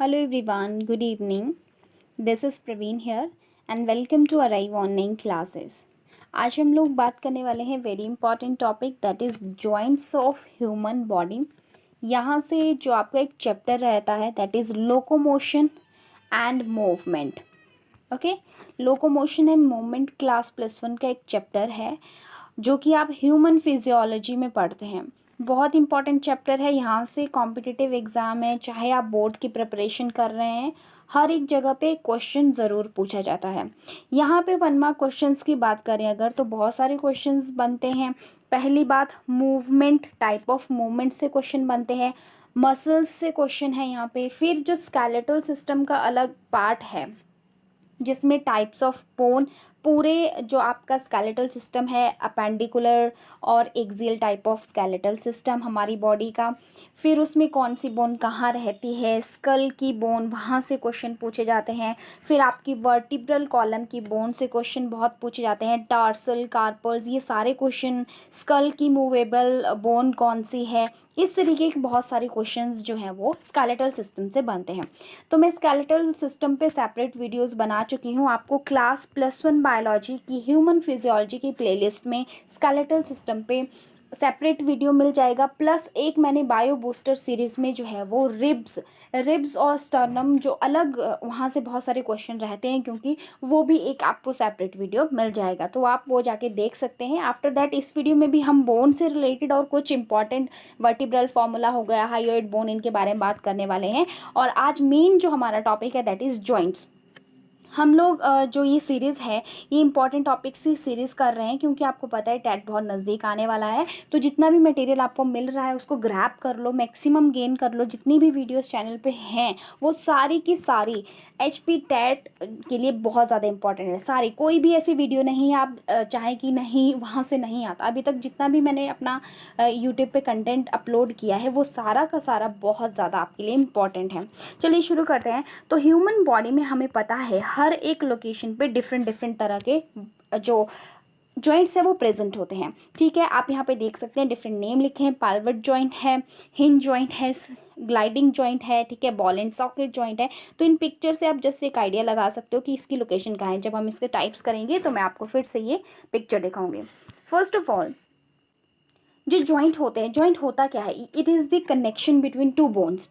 Hello everyone, good evening. This is Praveen here and welcome to Arrive Online Classes. आज हम लोग बात करने वाले हैं very important topic that is joints of human body. यहाँ से जो आपका एक चैप्टर रहता है that is locomotion and movement. Okay, locomotion and movement class +1 का एक चैप्टर है जो कि आप ह्यूमन फिजियोलॉजी में पढ़ते हैं। बहुत इंपॉर्टेंट चैप्टर है। यहाँ से कॉम्पिटिटिव एग्ज़ाम है, चाहे आप बोर्ड की प्रिपरेशन कर रहे हैं, हर एक जगह पे क्वेश्चन ज़रूर पूछा जाता है। यहाँ पे 1 मार्क क्वेश्चंस की बात करें अगर, तो बहुत सारे क्वेश्चंस बनते हैं। पहली बात, मूवमेंट, टाइप ऑफ मूवमेंट से क्वेश्चन बनते हैं, मसल्स से क्वेश्चन है यहाँ पे। फिर जो स्केलेटल सिस्टम का अलग पार्ट है जिसमें टाइप्स ऑफ बोन, पूरे जो आपका स्केलेटल सिस्टम है, अपेंडिकुलर और axial type of skeletal system हमारी बॉडी का। फिर उसमें कौन सी बोन कहाँ रहती है, स्कल की बोन, वहाँ से क्वेश्चन पूछे जाते हैं। फिर आपकी वर्टिब्रल कॉलम की बोन से क्वेश्चन बहुत पूछे जाते हैं, टार्सल, कार्पल्स, ये सारे क्वेश्चन। स्कल की मूवेबल बोन कौन सी है, इस तरीके के बहुत सारे क्वेश्चंस जो हैं वो स्केलेटल सिस्टम से बनते हैं। तो मैं स्केलेटल सिस्टम पे सेपरेट वीडियोस बना चुकी हूँ। आपको क्लास +1 बायोलॉजी की ह्यूमन फिजियोलॉजी की प्लेलिस्ट में स्केलेटल सिस्टम पे सेपरेट वीडियो मिल जाएगा। प्लस एक मैंने बायो बूस्टर सीरीज़ में जो है वो रिब्स और स्टर्नम जो अलग, वहाँ से बहुत सारे क्वेश्चन रहते हैं, क्योंकि वो भी एक आपको सेपरेट वीडियो मिल जाएगा, तो आप वो जाके देख सकते हैं। आफ्टर दैट इस वीडियो में भी हम बोन से रिलेटेड और कुछ इंपॉर्टेंट वर्टिब्रल फॉर्मूला हो गया, हाइयोइड बोन, इनके बारे में बात करने वाले हैं। और आज मेन जो हमारा टॉपिक है दैट इज़ जॉइंट्स। हम लोग जो ये सीरीज़ है, ये इंपॉर्टेंट टॉपिक्स ही सीरीज़ कर रहे हैं, क्योंकि आपको पता है टेट बहुत नज़दीक आने वाला है। तो जितना भी मटेरियल आपको मिल रहा है उसको ग्रैब कर लो, मैक्सिमम गेन कर लो। जितनी भी वीडियोस चैनल पे हैं वो सारी की सारी HP टेट के लिए बहुत ज़्यादा इंपॉर्टेंट है। सारी, कोई भी ऐसी वीडियो नहीं है आप चाहे कि नहीं वहाँ से नहीं आता। अभी तक जितना भी मैंने अपना यूट्यूब पे कंटेंट अपलोड किया है वो सारा का सारा बहुत ज़्यादा आपके लिए इम्पॉर्टेंट है। चलिए शुरू करते हैं। तो ह्यूमन बॉडी में हमें पता है हर एक लोकेशन पे डिफरेंट तरह के जो जॉइंट्स है वो प्रेजेंट होते हैं। ठीक है, आप यहाँ पे देख सकते हैं डिफरेंट नेम लिखे हैं। पाल्वेट जॉइंट है, हिंज जॉइंट है, ग्लाइडिंग जॉइंट है, ठीक है, बॉल एंड सॉकेट जॉइंट है। तो इन पिक्चर से आप जस्ट एक आइडिया लगा सकते हो कि इसकी लोकेशन कहाँ है। जब हम इसके टाइप्स करेंगे तो मैं आपको फिर से ये पिक्चर दिखाऊंगी। फर्स्ट ऑफ ऑल, जो जॉइंट होते हैं, जॉइंट होता क्या है? It is the connection between two bones.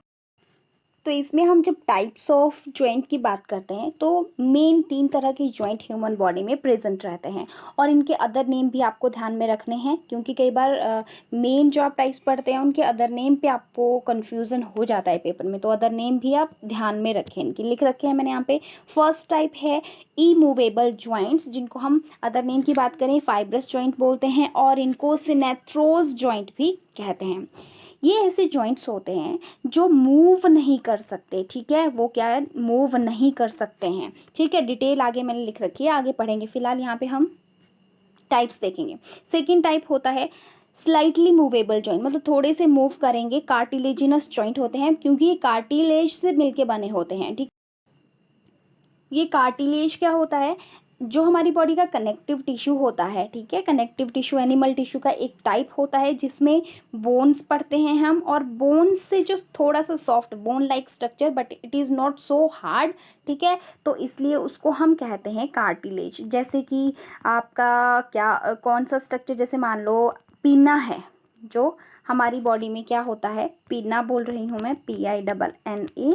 तो इसमें हम जब टाइप्स ऑफ जॉइंट की बात करते हैं तो मेन 3 तरह के जॉइंट ह्यूमन बॉडी में प्रेजेंट रहते हैं, और इनके अदर नेम भी आपको ध्यान में रखने हैं, क्योंकि कई बार मेन जो आप टाइप्स पढ़ते हैं उनके अदर नेम पे आपको कन्फ्यूज़न हो जाता है पेपर में। तो अदर नेम भी आप ध्यान में रखें, इनकी लिख रखे हैं मैंने यहाँ पे। फर्स्ट टाइप है इमूवेबल जॉइंट्स, जिनको हम अदर नेम की बात करें फाइब्रस जॉइंट बोलते हैं, और इनको सिनेथ्रोज जॉइंट भी कहते हैं। ये ऐसे जॉइंट्स होते हैं जो मूव नहीं कर सकते। ठीक है, वो क्या है, मूव नहीं कर सकते हैं। ठीक है, डिटेल आगे मैंने लिख रखी है, आगे पढ़ेंगे। फिलहाल यहाँ पे हम टाइप्स देखेंगे। सेकेंड टाइप होता है स्लाइटली मूवेबल जॉइंट, मतलब थोड़े से मूव करेंगे। कार्टिलेजिनस जॉइंट होते हैं, क्योंकि ये कार्टिलेज से मिलके बने होते हैं। ठीक, ये कार्टिलेज क्या होता है, जो हमारी बॉडी का कनेक्टिव टिश्यू होता है। ठीक है, कनेक्टिव टिश्यू एनिमल टिश्यू का एक टाइप होता है जिसमें बोन्स पढ़ते हैं हम, और बोन्स से जो थोड़ा सा soft bone like structure, but it is not so hard. ठीक है, तो इसलिए उसको हम कहते हैं कार्टिलेज। जैसे कि आपका क्या कौन सा स्ट्रक्चर, जैसे मान लो पीना है, जो हमारी बॉडी में क्या होता है, पीना बोल रही हूँ मैं, PINNA।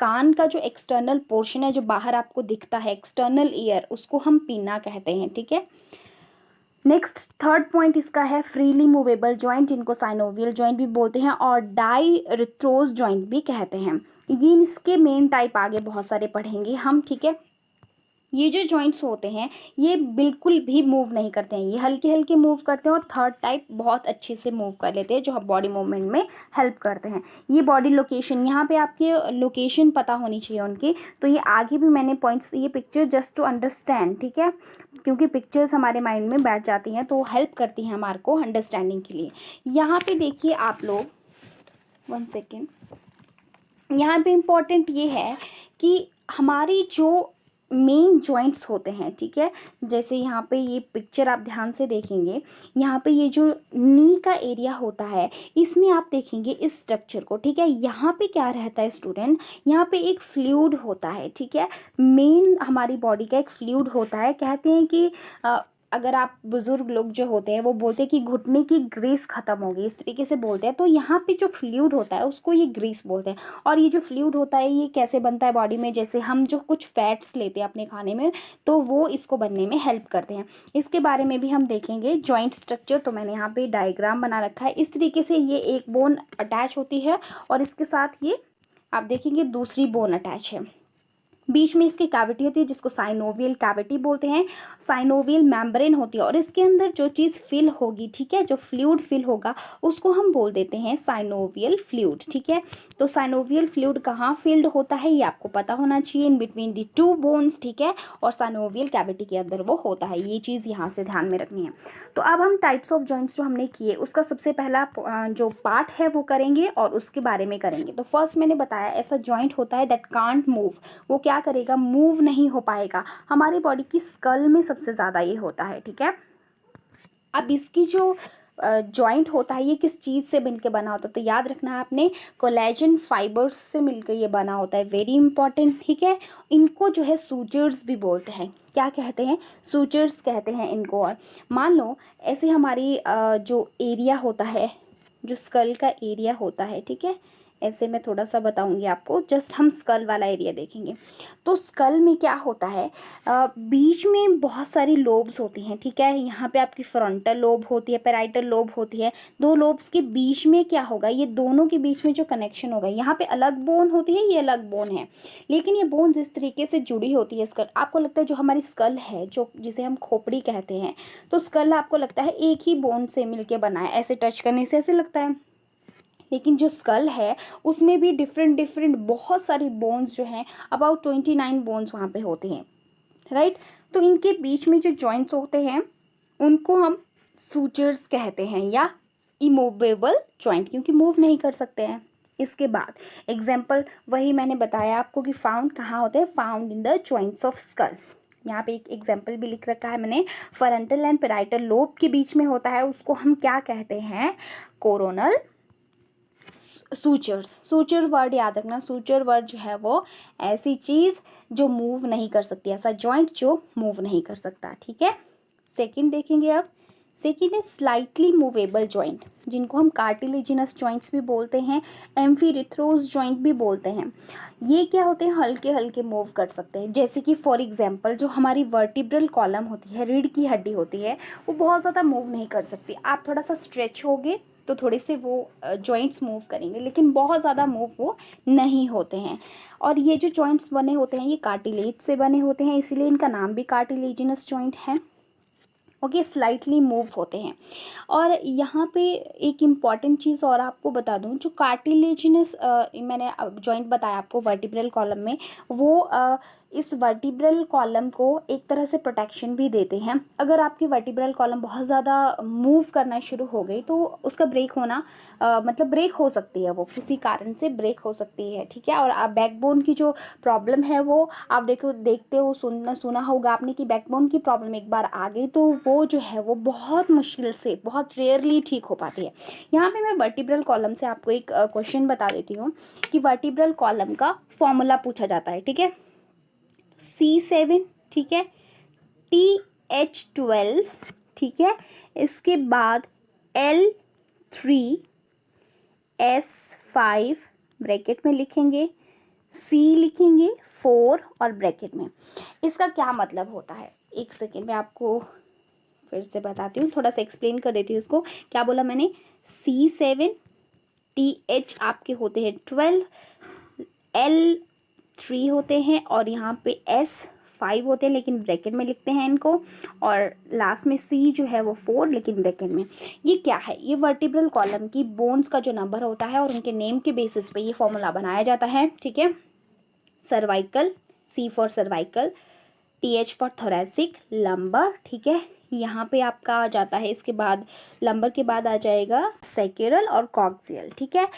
कान का जो एक्सटर्नल पोर्शन है, जो बाहर आपको दिखता है, एक्सटर्नल ईयर, उसको हम पीना कहते हैं। ठीक है, नेक्स्ट थर्ड पॉइंट इसका है फ्रीली मूवेबल जॉइंट, जिनको साइनोवियल जॉइंट भी बोलते हैं और डाइरिथ्रोज जॉइंट भी कहते हैं। ये इसके मेन टाइप आगे बहुत सारे पढ़ेंगे हम। ठीक है, ये जो जॉइंट्स होते हैं ये बिल्कुल भी मूव नहीं करते हैं, ये हल्के हल्के मूव करते हैं, और थर्ड टाइप बहुत अच्छे से मूव कर लेते हैं, जो बॉडी मूवमेंट में हेल्प करते हैं। ये बॉडी लोकेशन, यहाँ पे आपके लोकेशन पता होनी चाहिए उनकी। तो ये आगे भी मैंने पॉइंट्स, ये पिक्चर जस्ट टू अंडरस्टैंड, ठीक है, क्योंकि पिक्चर्स हमारे माइंड में बैठ जाती हैं तो हेल्प करती हैं हमारे को अंडरस्टैंडिंग के लिए। यहाँ पे देखिए आप लोग, 1 सेकेंड, यहाँ पे इम्पॉर्टेंट ये है कि हमारी जो मेन जॉइंट्स होते हैं, ठीक है। जैसे यहाँ पे ये पिक्चर आप ध्यान से देखेंगे, यहाँ पे ये जो नी का एरिया होता है, इसमें आप देखेंगे इस स्ट्रक्चर को, ठीक है। यहाँ पे क्या रहता है स्टूडेंट, यहाँ पे एक फ्लूइड होता है, ठीक है। मेन हमारी बॉडी का एक फ्लूइड होता है। कहते हैं कि अगर आप बुज़ुर्ग लोग जो होते हैं वो बोलते हैं कि घुटने की ग्रीस ख़त्म हो गई, इस तरीके से बोलते हैं। तो यहाँ पे जो फ्लूइड होता है उसको ये ग्रीस बोलते हैं। और ये जो फ्लूइड होता है ये कैसे बनता है बॉडी में, जैसे हम जो कुछ फैट्स लेते हैं अपने खाने में, तो वो इसको बनने में हेल्प करते हैं। इसके बारे में भी हम देखेंगे। जॉइंट स्ट्रक्चर तो मैंने यहाँ पे डायग्राम बना रखा है। इस तरीके से ये एक बोन अटैच होती है और इसके साथ ये आप देखेंगे दूसरी बोन अटैच है। बीच में इसकी कैविटी होती है जिसको साइनोवियल कैविटी बोलते हैं। साइनोवियल मेम्ब्रेन होती है और इसके अंदर जो चीज़ फिल होगी, ठीक है, जो फ्लूइड फिल होगा उसको हम बोल देते हैं साइनोवियल फ्लूइड, ठीक है। तो साइनोवियल फ्लूइड कहाँ फिल्ड होता है ये आपको पता होना चाहिए, in between the two bones, ठीक है। और साइनोवियल कैविटी के अंदर वो होता है, ये चीज़ यहाँ से ध्यान में रखनी है। तो अब हम टाइप्स ऑफ जॉइंट्स जो हमने किए उसका सबसे पहला जो पार्ट है वो करेंगे और उसके बारे में करेंगे। तो फर्स्ट मैंने बताया ऐसा जॉइंट होता है दैट कांट मूव, वो क्या करेगा, मूव नहीं हो पाएगा। हमारी बॉडी की स्कल में सबसे ज़्यादा ये होता है, ठीक है। अब इसकी जो जॉइंट होता है ये किस चीज़ से मिलकर बना होता है, तो याद रखना है आपने, कोलेजन फाइबर्स से मिलकर ये बना होता है, वेरी इंपॉर्टेंट, ठीक है। इनको जो है सूचर्स भी बोलते हैं। क्या कहते हैं, सूचर्स कहते हैं इनको। और मान लो ऐसे हमारी जो एरिया होता है, जो स्कल का एरिया होता है, ठीक है, ऐसे मैं थोड़ा सा बताऊंगी आपको। जस्ट हम स्कल वाला एरिया देखेंगे तो स्कल में क्या होता है, बीच में बहुत सारी लोब्स होती हैं, ठीक है। यहाँ पे आपकी फ्रंटल लोब होती है, पैराइटल लोब होती है। दो लोब्स के बीच में क्या होगा, ये दोनों के बीच में जो कनेक्शन होगा, यहाँ पे अलग बोन होती है, ये अलग बोन है, लेकिन ये बोन जिस तरीके से जुड़ी होती है स्कल, आपको लगता है जो हमारी स्कल है, जो जिसे हम खोपड़ी कहते हैं, तो स्कल आपको लगता है एक ही बोन से मिलके बना है, ऐसे टच करने से ऐसे लगता है। लेकिन जो स्कल है उसमें भी डिफरेंट डिफरेंट बहुत सारी बोन्स जो हैं, अबाउट 29 बोन्स वहाँ पे होते हैं, राइट। तो इनके बीच में जो जॉइंट्स होते हैं उनको हम सूचर्स कहते हैं, या इमूवेबल जॉइंट, क्योंकि मूव नहीं कर सकते हैं। इसके बाद एग्जाम्पल वही मैंने बताया आपको कि फाउंड कहाँ होते हैं, found in the joints of skull. यहाँ पे एक एग्जाम्पल भी लिख रखा है मैंने, फ्रंटल एंड पैराइटल लोब के बीच में होता है, उसको हम क्या कहते हैं, कोरोनल सूचर्स। सूचर वर्ड याद रखना, सूचर वर्ड जो है वो ऐसी चीज़ जो मूव नहीं कर सकती, ऐसा जॉइंट जो मूव नहीं कर सकता, ठीक है। सेकंड देखेंगे अब, सेकंड है स्लाइटली मूवेबल जॉइंट, जिनको हम कार्टिलेजिनस जॉइंट्स भी बोलते हैं, एम्फीरिथ्रोस जॉइंट भी बोलते हैं। ये क्या होते हैं, हल्के हल्के मूव कर सकते हैं। जैसे कि फॉर एग्जांपल जो हमारी वर्टिब्रल कॉलम होती है, रीढ़ की हड्डी होती है, वो बहुत ज़्यादा मूव नहीं कर सकती। आप थोड़ा सा स्ट्रेच होगे तो थोड़े से वो जॉइंट्स मूव करेंगे, लेकिन बहुत ज़्यादा मूव वो नहीं होते हैं। और ये जो जॉइंट्स बने होते हैं ये कार्टिलेज से बने होते हैं, इसीलिए इनका नाम भी कार्टिलेजिनस जॉइंट है। ओके, स्लाइटली मूव होते हैं। और यहाँ पे एक इम्पॉर्टेंट चीज़ और आपको बता दूँ, जो कार्टिलेजिनस मैंने जॉइंट बताया आपको वर्टिब्रल कॉलम में, वो इस वर्टिब्रल कॉलम को एक तरह से प्रोटेक्शन भी देते हैं। अगर आपकी वर्टिब्रल कॉलम बहुत ज़्यादा मूव करना शुरू हो गई तो उसका ब्रेक होना मतलब ब्रेक हो सकती है, वो किसी कारण से ब्रेक हो सकती है, ठीक है। और आप बैकबोन की जो प्रॉब्लम है वो आप देखते हो, सुना होगा आपने कि बैकबोन की प्रॉब्लम एक बार आ गई तो वो जो है वो बहुत मुश्किल से, बहुत रेयरली ठीक हो पाती है। यहाँ पे मैं वर्टिब्रल कॉलम से आपको एक क्वेश्चन बता देती हूँ कि वर्टिब्रल कॉलम का फॉर्मूला पूछा जाता है, ठीक है। C7, ठीक है, TH12, ठीक है, इसके बाद L3S5 ब्रैकेट में लिखेंगे, C लिखेंगे 4 और ब्रैकेट में। इसका क्या मतलब होता है, एक सेकेंड में आपको फिर से बताती हूँ, थोड़ा सा एक्सप्लेन कर देती हूँ उसको। क्या बोला मैंने, C7, TH आपके होते हैं 12, L3 होते हैं और यहाँ पे S5 होते हैं, लेकिन ब्रैकेट में लिखते हैं इनको, और लास्ट में C जो है वो 4 लेकिन ब्रैकेट में। ये क्या है, ये वर्टिब्रल कॉलम की बोन्स का जो नंबर होता है और उनके नेम के बेसिस पे ये फॉर्मूला बनाया जाता है, ठीक है। Cervical, C for cervical, TH for thoracic, lumbar, ठीक है। यहाँ पे आपका आ जाता है, इसके बाद लंबर के बाद आ जाएगा सैकेरल और कॉक्सियल, ठीक है।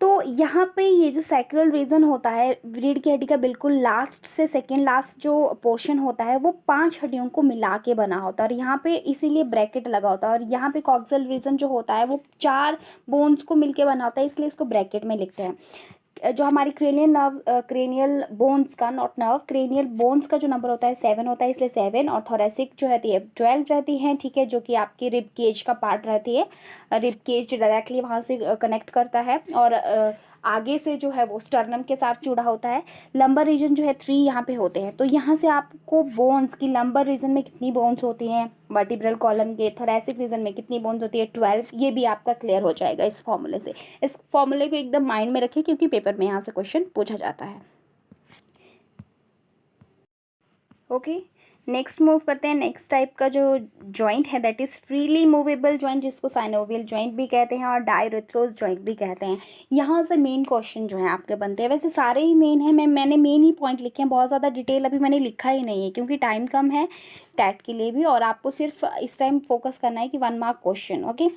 तो यहाँ पे ये जो सैक्रल रीजन होता है रीढ़ की हड्डी का बिल्कुल लास्ट से सेकेंड लास्ट जो पोर्शन होता है वो 5 हड्डियों को मिला के बना होता है, और यहाँ पे इसीलिए ब्रैकेट लगा होता है। और यहाँ पे कॉक्सियल रीजन जो होता है वो 4 बोन्स को मिलके बना होता है, इसलिए इसको ब्रैकेट में लिखते हैं। जो हमारी क्रेनियल नर्व, क्रेनियल बोन्स का, नॉट नर्व, क्रेनियल बोन्स का जो नंबर होता है 7 होता है, इसलिए 7। और थोरेसिक जो रहती है 12 रहती है, ठीक है, जो कि आपकी रिब केज का पार्ट रहती है। रिब केज डायरेक्टली वहाँ से कनेक्ट करता है, और आगे से जो है वो स्टर्नम के साथ जुड़ा होता है। लंबर रीजन जो है 3 यहाँ पे होते हैं। तो यहाँ से आपको बोन्स की लंबर रीजन में कितनी बोन्स होती हैं, वर्टिब्रल कॉलम के थोरेसिक रीजन में कितनी बोन्स होती है, 12, ये भी आपका क्लियर हो जाएगा इस फॉर्मूले से। इस फॉर्मूले को एकदम माइंड में रखिए, क्योंकि पेपर में यहाँ से क्वेश्चन पूछा जाता है। ओके, नेक्स्ट मूव करते हैं। नेक्स्ट टाइप का जो जॉइंट है that is freely movable joint, जिसको साइनोवियल जॉइंट भी कहते हैं और डायरेथ्रोस जॉइंट भी कहते हैं। यहाँ से मेन क्वेश्चन जो है आपके बनते हैं, वैसे सारे ही मेन हैं, मैंने मेन ही पॉइंट लिखे हैं, बहुत ज़्यादा डिटेल अभी मैंने लिखा ही नहीं है क्योंकि टाइम कम है टैट के लिए भी, और आपको सिर्फ इस टाइम फोकस करना है कि 1 mark question. Okay,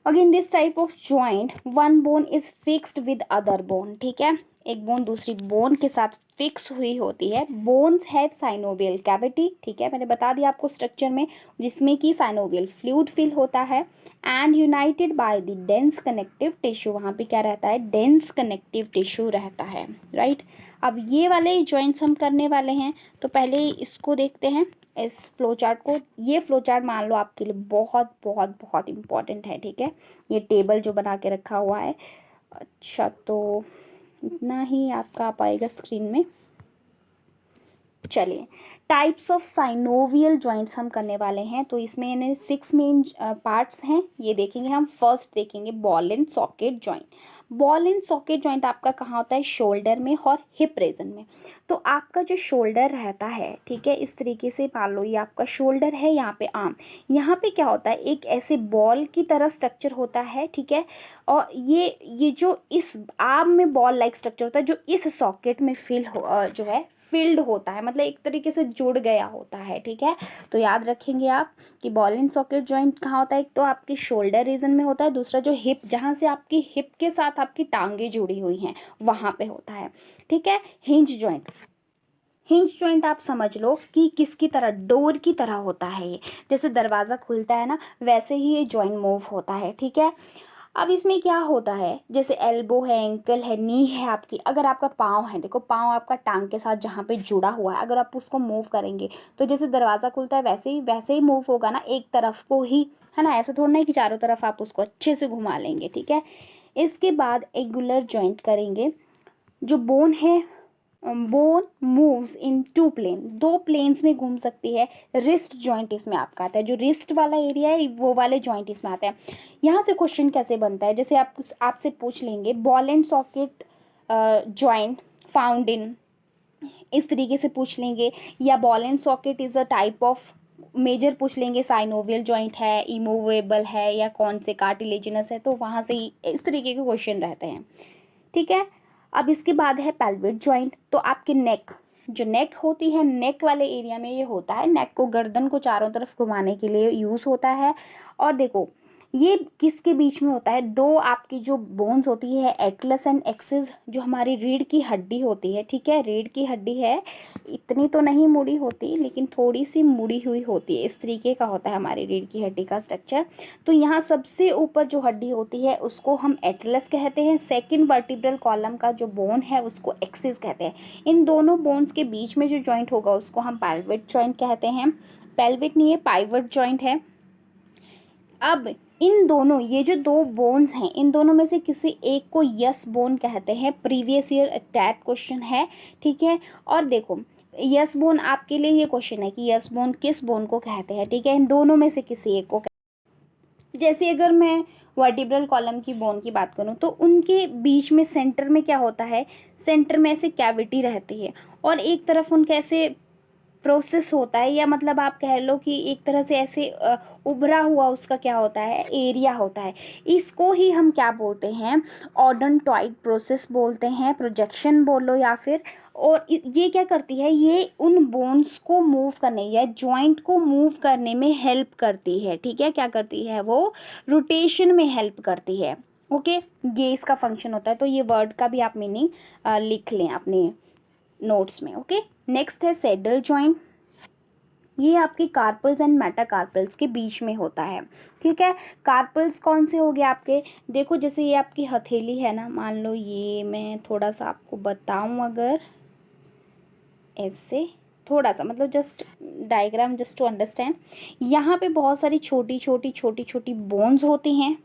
again this type of joint one bone is fixed with other bone, ठीक है, एक बोन दूसरी बोन के साथ फिक्स हुई होती है। बोन्स हैव साइनोवियल कैविटी, ठीक है, मैंने बता दिया आपको स्ट्रक्चर में, जिसमें कि साइनोवियल फ्लूइड फिल होता है, and United by the dense connective tissue, वहाँ पे क्या रहता है, डेंस कनेक्टिव टिश्यू रहता है, राइट। अब ये वाले जॉइंट्स हम करने वाले हैं, तो पहले इसको देखते हैं, इस फ्लो चार्ट को। ये फ्लो चार्ट मान लो आपके लिए बहुत बहुत बहुत इम्पॉर्टेंट है, ठीक है, ये टेबल जो बना के रखा हुआ है। अच्छा, तो इतना ही आपका आ पाएगा स्क्रीन में। चलिए, टाइप्स ऑफ साइनोवियल जॉइंट्स हम करने वाले हैं, तो इसमें 6 मेन पार्ट्स हैं, ये देखेंगे हम। फर्स्ट देखेंगे ball and socket joint. Ball and socket joint आपका कहाँ होता है, शोल्डर में और हिप रीजन में। तो आपका जो शोल्डर रहता है, ठीक है, इस तरीके से मान लो ये आपका शोल्डर है, यहाँ पे आर्म, यहाँ पे क्या होता है, एक ऐसे बॉल की तरह स्ट्रक्चर होता है, ठीक है, और ये जो इस आर्म में बॉल लाइक स्ट्रक्चर होता है, जो इस सॉकेट में जो है फिल्ड होता है, मतलब एक तरीके से जुड़ गया होता है, ठीक है। तो याद रखेंगे आप कि बॉल एंड सॉकेट जॉइंट कहाँ होता है, एक तो आपके शोल्डर रीजन में होता है, दूसरा जो हिप, जहाँ से आपकी हिप के साथ आपकी टांगे जुड़ी हुई हैं वहाँ पे होता है, ठीक है। हिंज जॉइंट, हिंज जॉइंट आप समझ लो कि किसकी तरह, डोर की तरह होता है ये, जैसे दरवाज़ा खुलता है ना, वैसे ही ये जॉइंट मूव होता है, ठीक है। अब इसमें क्या होता है, जैसे एल्बो है, एंकल है, नी है आपकी, अगर आपका पाँव है, देखो पाँव आपका टांग के साथ जहाँ पे जुड़ा हुआ है, अगर आप उसको मूव करेंगे तो जैसे दरवाज़ा खुलता है वैसे ही मूव होगा ना, एक तरफ को ही, है ना, ऐसा थोड़ा नहीं कि चारों तरफ आप उसको अच्छे से घुमा लेंगे, ठीक है। इसके बाद एंगुलर जॉइंट करेंगे। जो बोन है, bone moves in 2 plane, 2 planes में घूम सकती है। रिस्ट जॉइंट इसमें आपका आता है, जो रिस्ट वाला एरिया है वो वाले जॉइंट इसमें आते हैं। यहाँ से क्वेश्चन कैसे बनता है, जैसे आपसे पूछ लेंगे ball and socket joint found in, इस तरीके से पूछ लेंगे, या ball and socket is a type of major पूछ लेंगे, साइनोवियल जॉइंट है, इमूवेबल है, या कौन से कार्टिलेजिनस है, तो वहाँ से इस तरीके के क्वेश्चन रहते हैं, ठीक है। अब इसके बाद है पेल्विक जॉइंट। तो आपके नेक, जो नेक होती है, नेक वाले एरिया में ये होता है, नेक को, गर्दन को चारों तरफ घुमाने के लिए यूज़ होता है। और देखो ये किसके बीच में होता है, 2 आपकी जो बोन्स होती है, एटलस एंड एक्सिस, जो हमारी रीढ़ की हड्डी होती है, ठीक है, रीढ़ की हड्डी है, इतनी तो नहीं मुड़ी होती लेकिन थोड़ी सी मुड़ी हुई होती है, इस तरीके का होता है हमारी रीढ़ की हड्डी का स्ट्रक्चर। तो यहाँ सबसे ऊपर जो हड्डी होती है उसको हम एटलस कहते हैं, सेकंड वर्टिब्रल कॉलम का जो बोन है उसको एक्सिस कहते हैं। इन दोनों बोन्स के बीच में जो जॉइंट होगा उसको हम पेल्विक जॉइंट कहते हैं। पेल्विक नहीं है, पाइवट जॉइंट है। अब इन दोनों, ये जो 2 बोन्स हैं, इन दोनों में से किसी एक को यस बोन कहते हैं, प्रीवियस ईयर टैट क्वेश्चन है, ठीक है। और देखो यस बोन आपके लिए ये क्वेश्चन है कि यस बोन किस बोन को कहते हैं, ठीक है, इन दोनों में से किसी एक को। जैसे अगर मैं वर्टिब्रल कॉलम की बोन की बात करूं तो उनके बीच में सेंटर में क्या होता है, सेंटर में ऐसे कैविटी रहती है, और एक तरफ उनका ऐसे प्रोसेस होता है, या मतलब आप कह लो कि एक तरह से ऐसे उभरा हुआ उसका क्या होता है, एरिया होता है। इसको ही हम क्या बोलते हैं, ऑडोंटॉइड प्रोसेस बोलते हैं, प्रोजेक्शन बोलो या फिर। और ये क्या करती है, ये उन बोन्स को मूव करने या जॉइंट को मूव करने में हेल्प करती है, ठीक है, क्या करती है वो, रोटेशन में हेल्प करती है, ओके, ये इसका फंक्शन होता है। तो ये वर्ड का भी आप मीनिंग लिख लें अपने नोट्स में। ओके, नेक्स्ट है सैडल जॉइंट। ये आपके कार्पल्स एंड मेटाकार्पल्स के बीच में होता है। ठीक है, कार्पल्स कौन से हो गए आपके, देखो जैसे ये आपकी हथेली है ना, मान लो ये मैं थोड़ा सा आपको बताऊं, अगर ऐसे थोड़ा सा, मतलब just diagram just to understand, यहाँ पे बहुत सारी छोटी छोटी छोटी छोटी बोन्स होती हैं,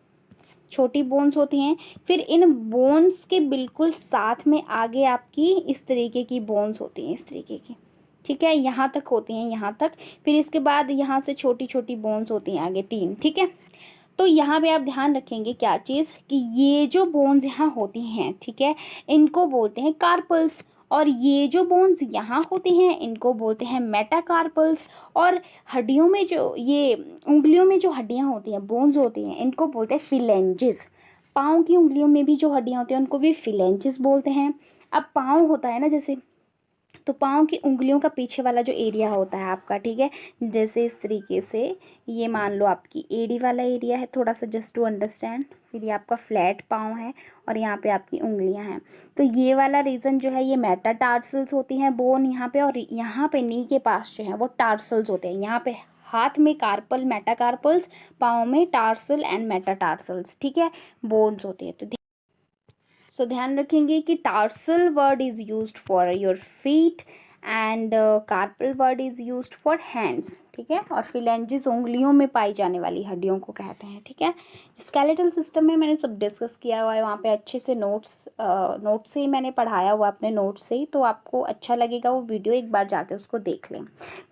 छोटी बोन्स होती हैं। फिर इन बोन्स के बिल्कुल साथ में आगे आपकी इस तरीके की बोन्स होती हैं, इस तरीके की। ठीक है, यहाँ तक होती हैं, यहाँ तक। फिर इसके बाद यहाँ से छोटी छोटी बोन्स होती हैं आगे 3। ठीक है, तो यहाँ पे आप ध्यान रखेंगे क्या चीज़, कि ये जो बोन्स यहाँ होती हैं, ठीक है, इनको बोलते हैं कार्पल्स। और ये जो बोन्स यहाँ होती हैं इनको बोलते हैं मेटाकार्पल्स। और हड्डियों में जो ये उंगलियों में जो हड्डियाँ होती हैं, बोन्स होती हैं, इनको बोलते हैं फिलेंजेस। पाँव की उंगलियों में भी जो हड्डियाँ होती हैं उनको भी फिलेंजेस बोलते हैं। अब पाँव होता है ना जैसे, तो पाँव की उंगलियों का पीछे वाला जो एरिया होता है आपका, ठीक है, जैसे इस तरीके से, ये मान लो आपकी एड़ी वाला एरिया है, थोड़ा सा जस्ट टू अंडरस्टैंड। फिर ये आपका फ्लैट पाँव है और यहाँ पे आपकी उंगलियां हैं। तो ये वाला रीजन जो है, ये मेटाटार्सल्स होती हैं बोन यहाँ पे, और यहाँ पे नी के पास जो है वो टार्सल्स होते हैं। यहाँ पे हाथ में कार्पल मेटाकार्पल्स, पाँव में टार्सल एंड मेटाटार्सल्स, ठीक है, बोन्स होते हैं। तो ध्यान रखेंगे कि tarsal word is used for your feet and carpal word is used for hands. ठीक है, और फिलेंजिस उंगलियों में पाई जाने वाली हड्डियों को कहते हैं। ठीक है, स्केलेटल सिस्टम में मैंने सब डिस्कस किया हुआ है, वहाँ पे अच्छे से नोट्स से ही मैंने पढ़ाया हुआ, अपने नोट्स से ही, तो आपको अच्छा लगेगा वो वीडियो, एक बार जाके उसको देख लें।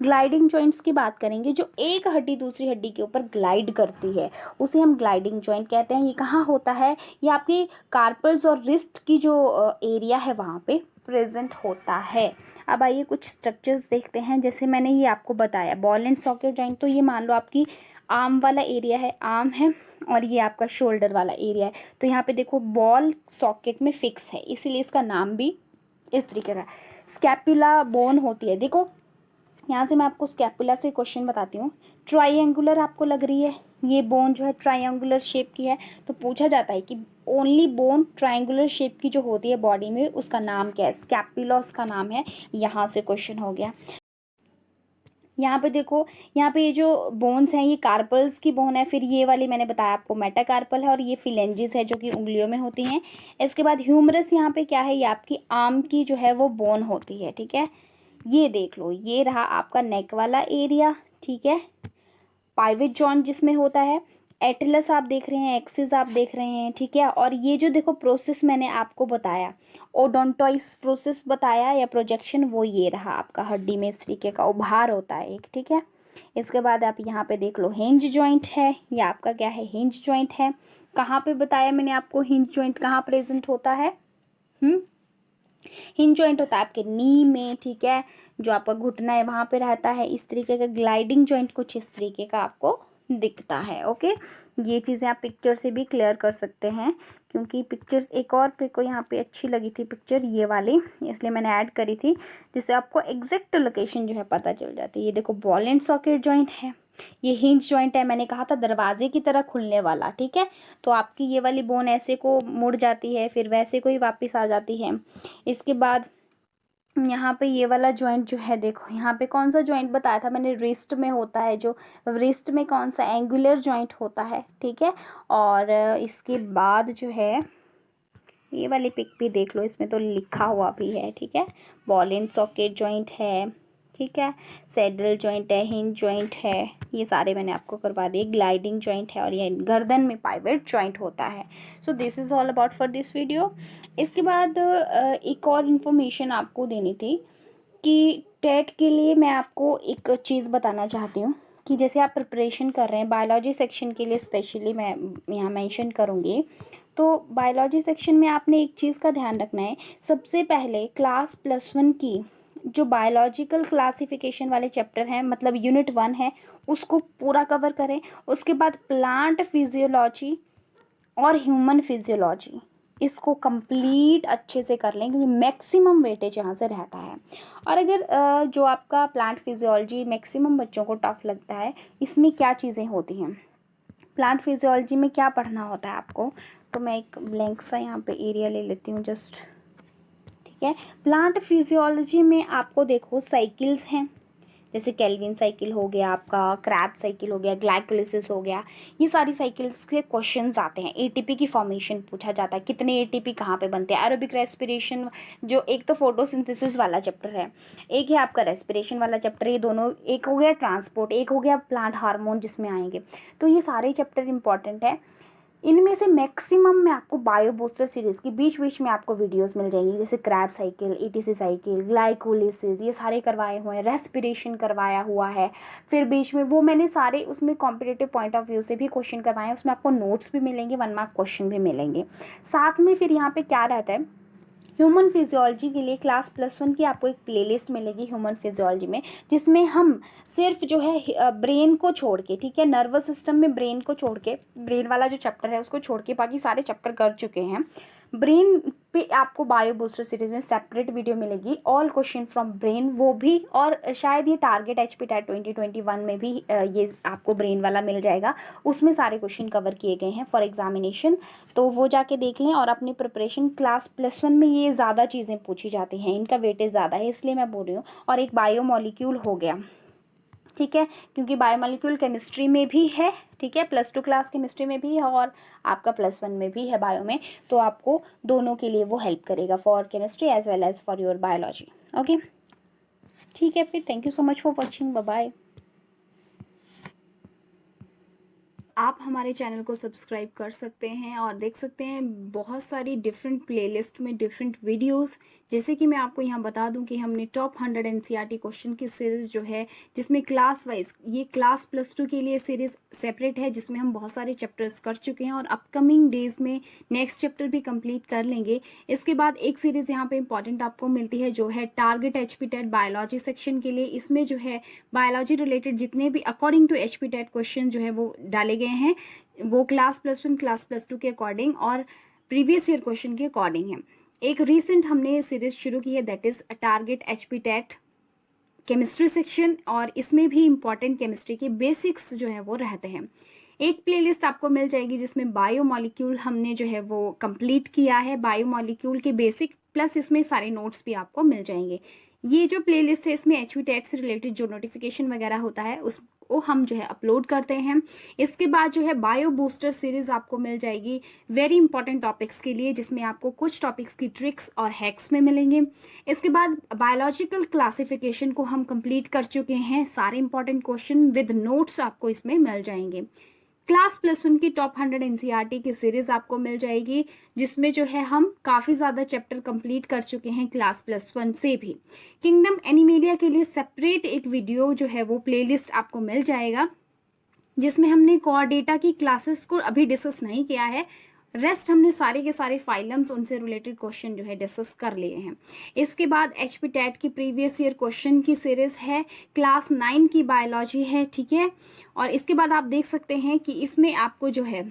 ग्लाइडिंग जॉइंट्स की बात करेंगे, जो एक हड्डी दूसरी हड्डी के ऊपर ग्लाइड करती है उसे हम ग्लाइडिंग जॉइंट कहते हैं। ये कहाँ होता है, ये आपकी कार्पल्स और रिस्ट की जो एरिया है वहाँ पे प्रेजेंट होता है। अब आइए कुछ स्ट्रक्चर्स देखते हैं। जैसे मैंने ये आपको बताया बॉल एंड सॉकेट जॉइंट, तो ये मान लो आपकी आर्म वाला एरिया है, आर्म है, और ये आपका शोल्डर वाला एरिया है। तो यहाँ पे देखो बॉल सॉकेट में फिक्स है, इसीलिए इसका नाम भी इस तरीके का। स्कैपुला बोन होती है, देखो यहाँ से मैं आपको स्कैपुला से क्वेश्चन बताती हूँ। ट्राइंगुलर आपको लग रही है, ये बोन जो है ट्राइंगुलर शेप की है, तो पूछा जाता है कि ओनली बोन ट्राइंगुलर शेप की जो होती है बॉडी में, उसका नाम क्या है, स्कैपुला उसका नाम है। यहाँ से क्वेश्चन हो गया। यहाँ पे देखो, यहाँ पे ये जो बोन्स हैं ये कार्पल्स की बोन है। फिर ये वाली मैंने बताया आपको मेटाकार्पल है, और ये फिलेंजिस है जो कि उंगलियों में होती हैं। इसके बाद ह्यूमरस यहाँ पे क्या है, ये आपकी आर्म की जो है वो बोन होती है। ठीक है, ये देख लो, ये रहा आपका नेक वाला एरिया। ठीक है, पाइवेट जॉइंट जिसमें होता है, एटलस आप देख रहे हैं, एक्सिस आप देख रहे हैं। ठीक है, और ये जो देखो प्रोसेस मैंने आपको बताया, ओडोंटॉइस प्रोसेस बताया या प्रोजेक्शन, वो ये रहा आपका हड्डी में इस तरीके का उभार होता है एक। ठीक है, इसके बाद आप यहाँ पे देख लो हिंज जॉइंट है, ये आपका क्या है, हिंज जॉइंट है। कहाँ पे बताया मैंने आपको हिंज जॉइंट कहाँ प्रेजेंट होता है, हिंज जॉइंट होता है आपके नी में। ठीक है, जो आपका घुटना है वहाँ पे रहता है इस तरीके का। ग्लाइडिंग जॉइंट कुछ इस तरीके का आपको दिखता है। ओके, ये चीज़ें आप पिक्चर से भी क्लियर कर सकते हैं, क्योंकि पिक्चर्स एक और मेरे को यहाँ पे अच्छी लगी थी पिक्चर ये वाली, इसलिए मैंने ऐड करी थी, जिससे आपको एग्जैक्ट लोकेशन जो है पता चल जाती है। ये देखो बॉल एंड सॉकेट जॉइंट है, ये हिंज जॉइंट है, मैंने कहा था दरवाजे की तरह खुलने वाला। ठीक है, तो आपकी ये वाली बोन ऐसे को मुड़ जाती है, फिर वैसे को ही वापस आ जाती है। इसके बाद यहाँ पे ये वाला जॉइंट जो है, देखो यहाँ पे कौन सा जॉइंट बताया था मैंने, रिस्ट में होता है, जो रिस्ट में कौन सा एंगुलर जॉइंट होता है। ठीक है, और इसके बाद जो है ये वाली पिक भी देख लो, इसमें तो लिखा हुआ भी है। ठीक है, बॉल एंड सॉकेट जॉइंट है, ठीक है, सैडल जॉइंट है, हिंज जॉइंट है, ये सारे मैंने आपको करवा दिए। ग्लाइडिंग जॉइंट है, और ये गर्दन में पाइवेट जॉइंट होता है। So this is all about for this video. इसके बाद एक और इन्फॉर्मेशन आपको देनी थी कि टेट के लिए मैं आपको एक चीज़ बताना चाहती हूँ, कि जैसे आप प्रिपरेशन कर रहे हैं बायोलॉजी सेक्शन के लिए, स्पेशली मैं यहाँ मेंशन करूँगी। तो बायोलॉजी सेक्शन में आपने एक चीज़ का ध्यान रखना है, सबसे पहले क्लास +1 की जो बायोलॉजिकल क्लासिफिकेशन वाले चैप्टर हैं, मतलब यूनिट 1 है, उसको पूरा कवर करें। उसके बाद प्लांट फिजियोलॉजी और ह्यूमन फिजियोलॉजी, इसको कंप्लीट अच्छे से कर लें, क्योंकि मैक्सिमम वेटेज यहाँ से रहता है। और अगर जो आपका प्लांट फिजियोलॉजी मैक्सिमम बच्चों को टफ लगता है, इसमें क्या चीज़ें होती हैं, प्लांट फिजियोलॉजी में क्या पढ़ना होता है आपको, तो मैं एक ब्लैंक सा यहाँ पे एरिया ले लेती हूँ जस्ट, ठीक है। प्लांट फिजियोलॉजी में आपको देखो साइकिल्स हैं, जैसे केल्विन साइकिल हो गया, आपका क्रैब साइकिल हो गया, ग्लाइकोलिसिस हो गया, ये सारी साइकिल्स के क्वेश्चंस आते हैं। एटीपी की फॉर्मेशन पूछा जाता है, कितने एटीपी कहाँ पे बनते हैं, एरोबिक रेस्पिरेशन, जो एक तो फोटोसिंथेसिस वाला चैप्टर है, एक है आपका रेस्पिरेशन वाला चैप्टर, ये दोनों, एक हो गया ट्रांसपोर्ट, एक हो गया प्लांट हार्मोन जिसमें आएंगे। तो ये सारे चैप्टर इंपॉर्टेंट है। इनमें से मैक्सिमम में आपको बायो बूस्टर सीरीज की बीच बीच में आपको वीडियोस मिल जाएंगी, जैसे Krebs cycle, etc cycle, glycolysis, ये सारे करवाए हुए हैं, रेस्पिरेशन करवाया हुआ है। फिर बीच में वो मैंने सारे उसमें कॉम्पिटिटिव पॉइंट ऑफ व्यू से भी क्वेश्चन करवाए हैं, उसमें आपको नोट्स भी मिलेंगे, 1 मार्क क्वेश्चन भी मिलेंगे। साथ में फिर यहाँ पे क्या रहता है, ह्यूमन फिजियोलॉजी के लिए क्लास +1 की आपको एक प्लेलिस्ट मिलेगी ह्यूमन फिजियोलॉजी में, जिसमें हम सिर्फ जो है ब्रेन को छोड़ के, ठीक है, नर्वस सिस्टम में ब्रेन को छोड़ के, ब्रेन वाला जो चैप्टर है उसको छोड़ के बाकी सारे चैप्टर कर चुके हैं। ब्रेन पे आपको बायो बूस्टर सीरीज में सेपरेट वीडियो मिलेगी, ऑल क्वेश्चन फ्रॉम ब्रेन, वो भी, और शायद ये टारगेट HPTET 2021 में भी ये आपको ब्रेन वाला मिल जाएगा, उसमें सारे क्वेश्चन कवर किए गए हैं फॉर एग्जामिनेशन। तो वो जाके देख लें और अपनी प्रिपरेशन, क्लास +1 में ये ज़्यादा चीज़ें पूछी जाती हैं, इनका वेटेज ज़्यादा है, इसलिए मैं बोल रही हूँ। और एक बायोमोलिक्यूल हो गया, ठीक है, क्योंकि बायोमोलिक्यूल केमिस्ट्री में भी है, ठीक है, +2 क्लास केमिस्ट्री में भी है और आपका +1 में भी है बायो में, तो आपको दोनों के लिए वो हेल्प करेगा, for chemistry as well as for your biology. Okay, ठीक है, फिर thank you so much for watching, bye bye. आप हमारे चैनल को सब्सक्राइब कर सकते हैं और देख सकते हैं बहुत सारी डिफरेंट प्लेलिस्ट में डिफरेंट वीडियोस। जैसे कि मैं आपको यहाँ बता दूं कि हमने टॉप 100 NCERT क्वेश्चन की सीरीज़ जो है, जिसमें क्लास वाइज, ये क्लास +2 के लिए सीरीज़ सेपरेट है, जिसमें हम बहुत सारे चैप्टर्स कर चुके हैं और अपकमिंग डेज में नेक्स्ट चैप्टर भी कंप्लीट कर लेंगे। इसके बाद एक सीरीज़ यहाँ पे इंपॉर्टेंट आपको मिलती है, जो है टारगेट HPTET बायोलॉजी सेक्शन के लिए। इसमें जो है बायोलॉजी रिलेटेड जितने भी अकॉर्डिंग टू HPTET क्वेश्चन जो है वो डाले गए हैं, वो क्लास +1 क्लास +2 के अकॉर्डिंग और प्रीवियस ईयर क्वेश्चन के अकॉर्डिंग है। एक रीसेंट हमने सीरीज शुरू की है, that is target HPTET chemistry section, और इसमें भी इंपॉर्टेंट केमिस्ट्री के बेसिक्स जो है वो रहते हैं। एक प्लेलिस्ट आपको मिल जाएगी जिसमें बायोमोलिक्यूल हमने जो है वो कंप्लीट किया है, बायोमोलिक्यूल के बेसिक प्लस इसमें सारे नोट्स भी आपको मिल जाएंगे। ये जो प्लेलिस्ट है इसमें HPTET से रिलेटेड जो नोटिफिकेशन वगैरह होता है उसको हम जो है अपलोड करते हैं। इसके बाद जो है बायो बूस्टर सीरीज आपको मिल जाएगी वेरी इंपॉर्टेंट टॉपिक्स के लिए, जिसमें आपको कुछ टॉपिक्स की ट्रिक्स और हैक्स में मिलेंगे। इसके बाद बायोलॉजिकल क्लासिफिकेशन को हम कंप्लीट कर चुके हैं, सारे इंपॉर्टेंट क्वेश्चन विद नोट्स आपको इसमें मिल जाएंगे। क्लास +1 की टॉप 100 NCERT की सीरीज आपको मिल जाएगी, जिसमें जो है हम काफ़ी ज़्यादा चैप्टर कंप्लीट कर चुके हैं क्लास +1 से भी। किंगडम एनिमेलिया के लिए सेपरेट एक वीडियो जो है वो प्लेलिस्ट आपको मिल जाएगा, जिसमें हमने कोर डेटा की क्लासेस को अभी डिस्कस नहीं किया है, रेस्ट हमने सारे के सारे फाइलम्स उनसे रिलेटेड क्वेश्चन जो है डिस्कस कर लिए हैं। इसके बाद HPTET की प्रीवियस ईयर क्वेश्चन की सीरीज है, क्लास 9 की बायोलॉजी है, ठीक है। और इसके बाद आप देख सकते हैं कि इसमें आपको जो है,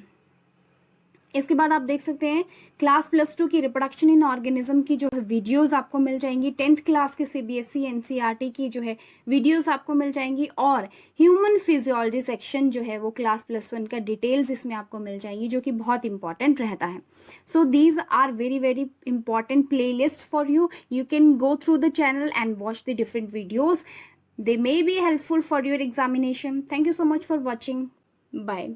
इसके बाद आप देख सकते हैं क्लास +2 की रिप्रोडक्शन इन ऑर्गेनिज्म की जो है वीडियोस आपको मिल जाएंगी, 10th क्लास के CBSE NCERT की जो है वीडियोस आपको मिल जाएंगी, और ह्यूमन फिजियोलॉजी सेक्शन जो है वो क्लास +1 का डिटेल्स इसमें आपको मिल जाएंगी, जो कि बहुत इंपॉर्टेंट रहता है। So these are very very important playlist for you. You can go through the channel and watch the different videos. They may be helpful for your examination. Thank you so much for watching. Bye.